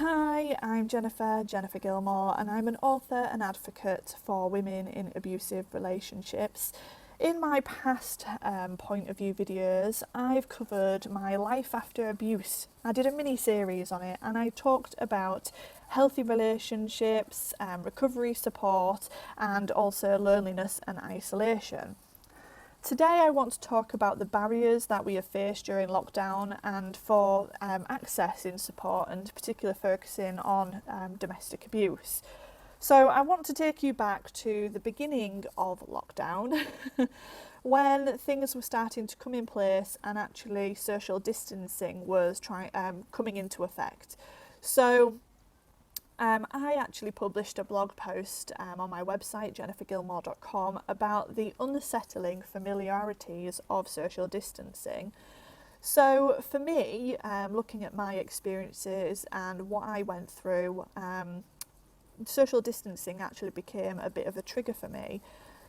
Hi, I'm Jennifer Gilmour, and I'm an author and advocate for women in abusive relationships. In my past point of view videos, I've covered my life after abuse. I did a mini series on it, and I talked about healthy relationships, recovery support, and also loneliness and isolation. Today I want to talk about the barriers that we have faced during lockdown and for accessing support, and particularly focusing on domestic abuse. So I want to take you back to the beginning of lockdown when things were starting to come in place and actually social distancing was coming into effect. So I actually published a blog post on my website, jennifergilmour.com, about the unsettling familiarities of social distancing. So for me, looking at my experiences and what I went through, social distancing actually became a bit of a trigger for me.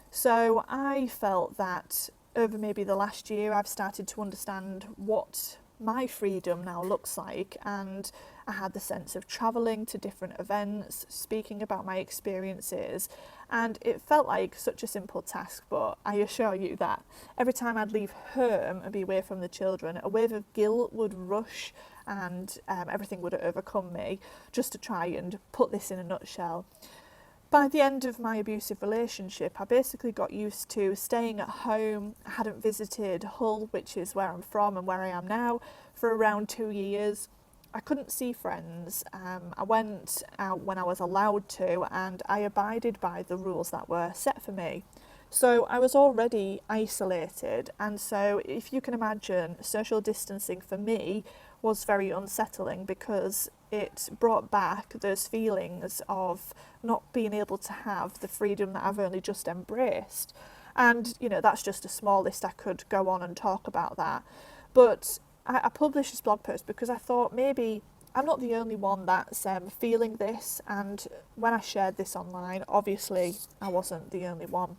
So I felt that over maybe the last year, I've started to understand what my freedom now looks like, and I had the sense of travelling to different events, speaking about my experiences, and it felt like such a simple task, but I assure you that every time I'd leave home and be away from the children, a wave of guilt would rush and everything would overcome me, just to try and put this in a nutshell. By the end of my abusive relationship, I basically got used to staying at home. I hadn't visited Hull, which is where I'm from and where I am now, for around 2 years. I couldn't see friends. I went out when I was allowed to, and I abided by the rules that were set for me. So I was already isolated, and so if you can imagine, social distancing for me was very unsettling because it brought back those feelings of not being able to have the freedom that I've only just embraced. And, that's just a small list. I could go on and talk about that. But I published this blog post because I thought maybe I'm not the only one that's feeling this. And when I shared this online, obviously I wasn't the only one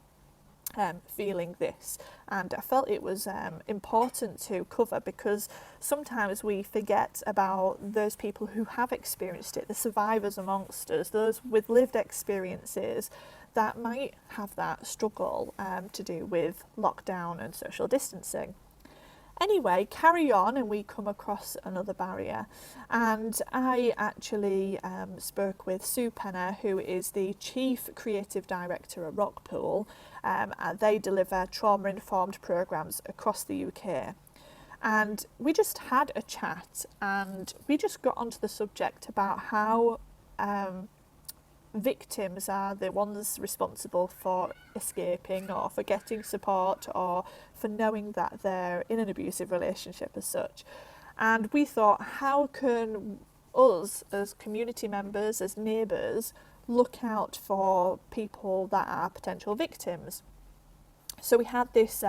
feeling this, and I felt it was important to cover because sometimes we forget about those people who have experienced it, the survivors amongst us, those with lived experiences that might have that struggle to do with lockdown and social distancing. Anyway, carry on, and we come across another barrier. And I actually spoke with Sue Penner, who is the Chief Creative Director at Rockpool. They deliver trauma-informed programmes across the UK. And we just had a chat, and we just got onto the subject about how victims are the ones responsible for escaping or for getting support or for knowing that they're in an abusive relationship as such. And we thought, how can us as community members, as neighbours, look out for people that are potential victims? So we had this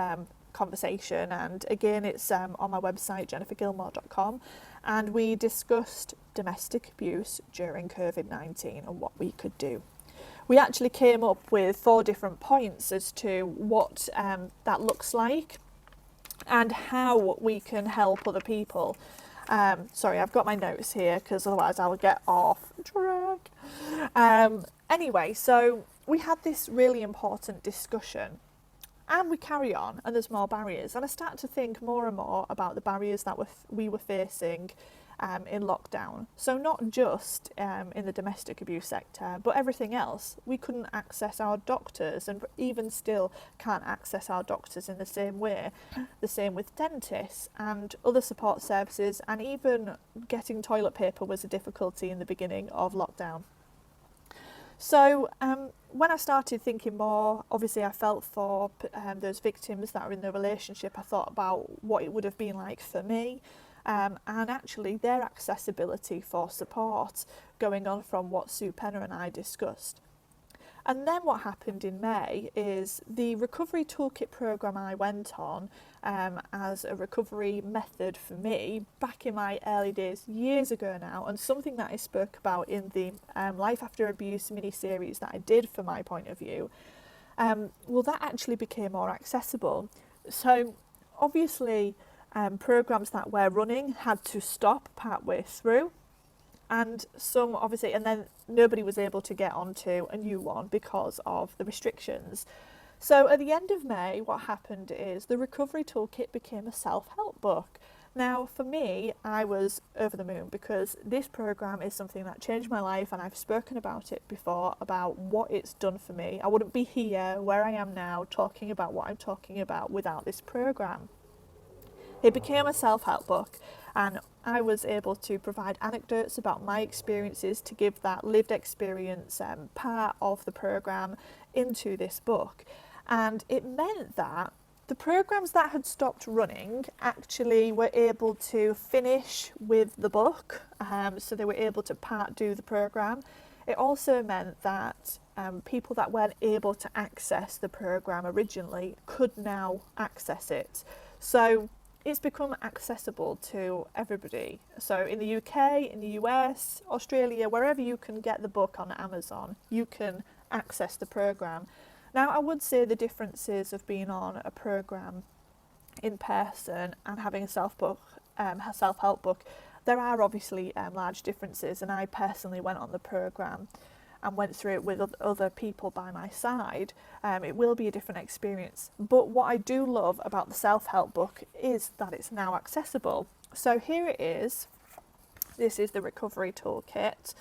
conversation, and again it's on my website, jennifergilmour.com, and we discussed domestic abuse during COVID-19 and what we could do. We actually came up with 4 different points as to what that looks like and how we can help other people. Sorry, I've got my notes here because otherwise I'll get off track. Anyway, so we had this really important discussion. And we carry on, and there's more barriers. And I start to think more and more about the barriers that we were facing in lockdown. So not just in the domestic abuse sector, but everything else. We couldn't access our doctors, and even still can't access our doctors in the same way. The same with dentists and other support services, and even getting toilet paper was a difficulty in the beginning of lockdown. So when I started thinking more, obviously I felt for those victims that are in the relationship. I thought about what it would have been like for me, and actually their accessibility for support, going on from what Sue Penner and I discussed. And then what happened in May is the Recovery Toolkit programme I went on as a recovery method for me back in my early days, years ago now, and something that I spoke about in the Life After Abuse mini-series that I did for my point of view, that actually became more accessible. So obviously programmes that we're running had to stop partway through. and some obviously, and then nobody was able to get onto a new one because of the restrictions. So at the end of May, what happened is the Recovery Toolkit became a self-help book. Now, for me, I was over the moon because this program is something that changed my life, and I've spoken about it before, about what it's done for me. I wouldn't be here where I am now talking about what I'm talking about without this program. It became a self-help book, and I was able to provide anecdotes about my experiences to give that lived experience part of the program into this book. And it meant that the programs that had stopped running actually were able to finish with the book, so they were able to part do the program. It also meant that people that weren't able to access the program originally could now access it. So it's become accessible to everybody. So in the UK, in the US, Australia, wherever you can get the book on Amazon, you can access the program. Now, I would say the differences of being on a program in person and having a self-help book, there are obviously large differences, and I personally went on the program and went through it with other people by my side. It will be a different experience. But what I do love about the self-help book is that it's now accessible. So here it is. This is the Recovery Toolkit.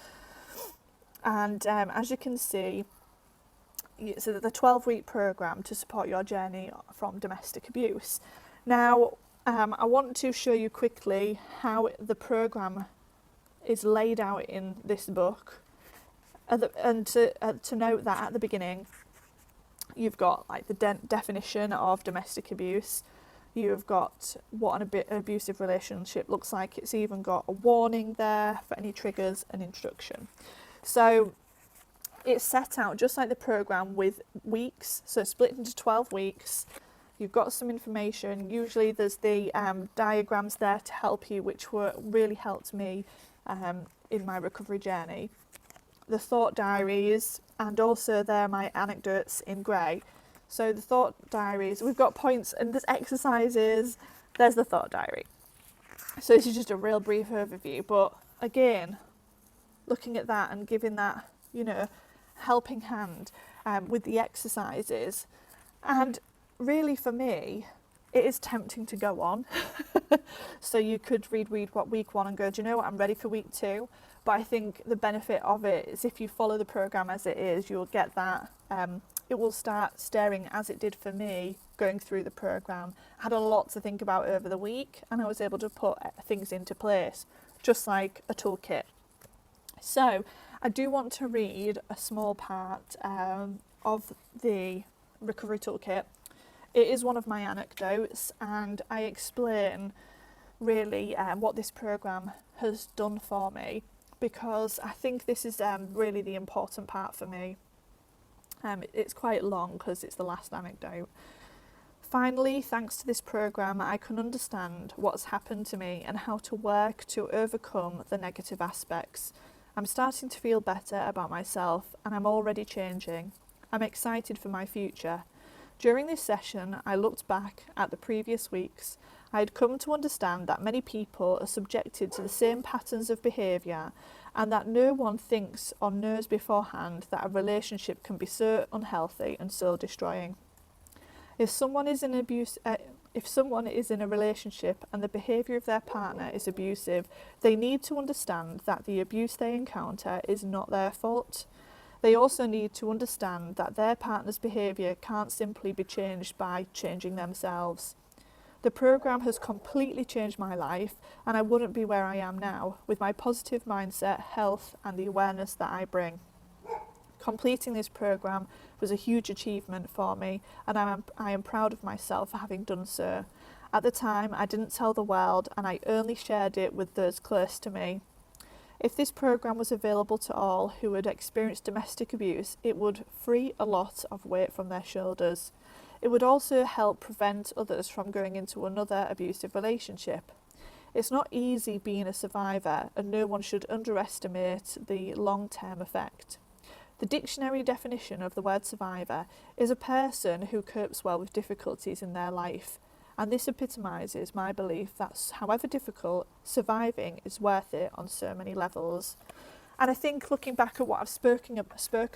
And as you can see, it's the 12-week program to support your journey from domestic abuse. Now, I want to show you quickly how the program is laid out in this book. And to note that at the beginning, you've got like the definition of domestic abuse. You've got what an abusive relationship looks like. It's even got a warning there for any triggers and introduction. So it's set out just like the program with weeks, so split into 12 weeks. You've got some information. Usually there's the diagrams there to help you, which really helped me in my recovery journey. The thought diaries, and also there are my anecdotes in grey. So the thought diaries, we've got points and there's exercises. There's the thought diary. So this is just a real brief overview, but again, looking at that and giving that, helping hand with the exercises. And really for me, it is tempting to go on. So you could read what week 1 and go, do you know what, I'm ready for week 2. But I think the benefit of it is if you follow the program as it is, you'll get that. It will start staring as it did for me going through the program. I had a lot to think about over the week, and I was able to put things into place, just like a toolkit. So I do want to read a small part of the Recovery Toolkit. It is one of my anecdotes, and I explain really what this program has done for me, because I think this is really the important part for me. It's quite long because it's the last anecdote. Finally, thanks to this program, I can understand what's happened to me and how to work to overcome the negative aspects. I'm starting to feel better about myself, and I'm already changing. I'm excited for my future. During this session, I looked back at the previous weeks. I had come to understand that many people are subjected to the same patterns of behaviour, and that no one thinks or knows beforehand that a relationship can be so unhealthy and soul destroying. If someone is in a relationship and the behaviour of their partner is abusive, they need to understand that the abuse they encounter is not their fault. They also need to understand that their partner's behaviour can't simply be changed by changing themselves. The programme has completely changed my life, and I wouldn't be where I am now with my positive mindset, health and the awareness that I bring. Completing this programme was a huge achievement for me, and I am proud of myself for having done so. At the time, I didn't tell the world, and I only shared it with those close to me. If this programme was available to all who had experienced domestic abuse, it would free a lot of weight from their shoulders. It would also help prevent others from going into another abusive relationship. It's not easy being a survivor, and no one should underestimate the long-term effect. The dictionary definition of the word survivor is a person who copes well with difficulties in their life. And this epitomises my belief that, however difficult, surviving is worth it on so many levels. And I think looking back at what I've spoken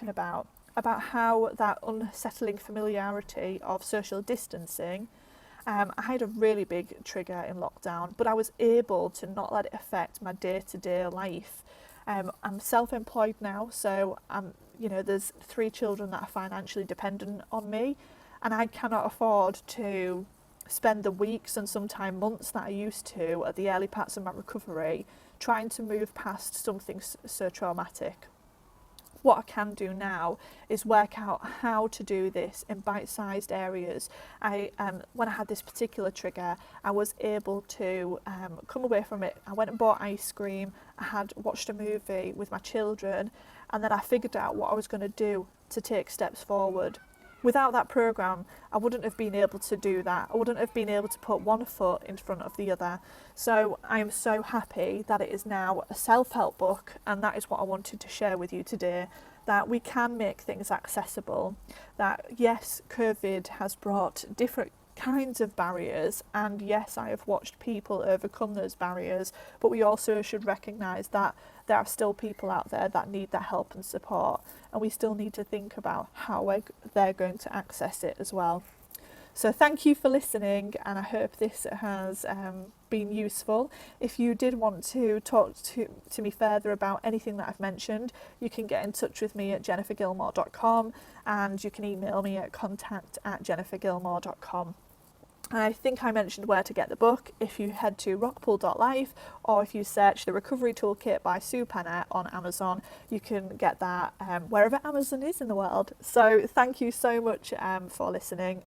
about how that unsettling familiarity of social distancing, I had a really big trigger in lockdown, but I was able to not let it affect my day-to-day life. I'm self-employed now, so there's 3 children that are financially dependent on me, and I cannot afford to spend the weeks and sometimes months that I used to at the early parts of my recovery trying to move past something so traumatic. What I can do now is work out how to do this in bite-sized areas. When I had this particular trigger, I was able to come away from it. I went and bought ice cream. I had watched a movie with my children, and then I figured out what I was going to do to take steps forward. Without that programme, I wouldn't have been able to do that. I wouldn't have been able to put one foot in front of the other. So I am so happy that it is now a self-help book, and that is what I wanted to share with you today, that we can make things accessible. That yes, COVID has brought different kinds of barriers, and yes, I have watched people overcome those barriers, but we also should recognise that there are still people out there that need that help and support, and we still need to think about how they're going to access it as well. So thank you for listening, and I hope this has been useful. If you did want to talk to me further about anything that I've mentioned, you can get in touch with me at jennifergilmour.com, and you can email me at contact@jennifergilmour.com. I think I mentioned where to get the book. If you head to rockpool.life, or if you search the Recovery Toolkit by Sue Penner on Amazon, you can get that wherever Amazon is in the world. So thank you so much for listening,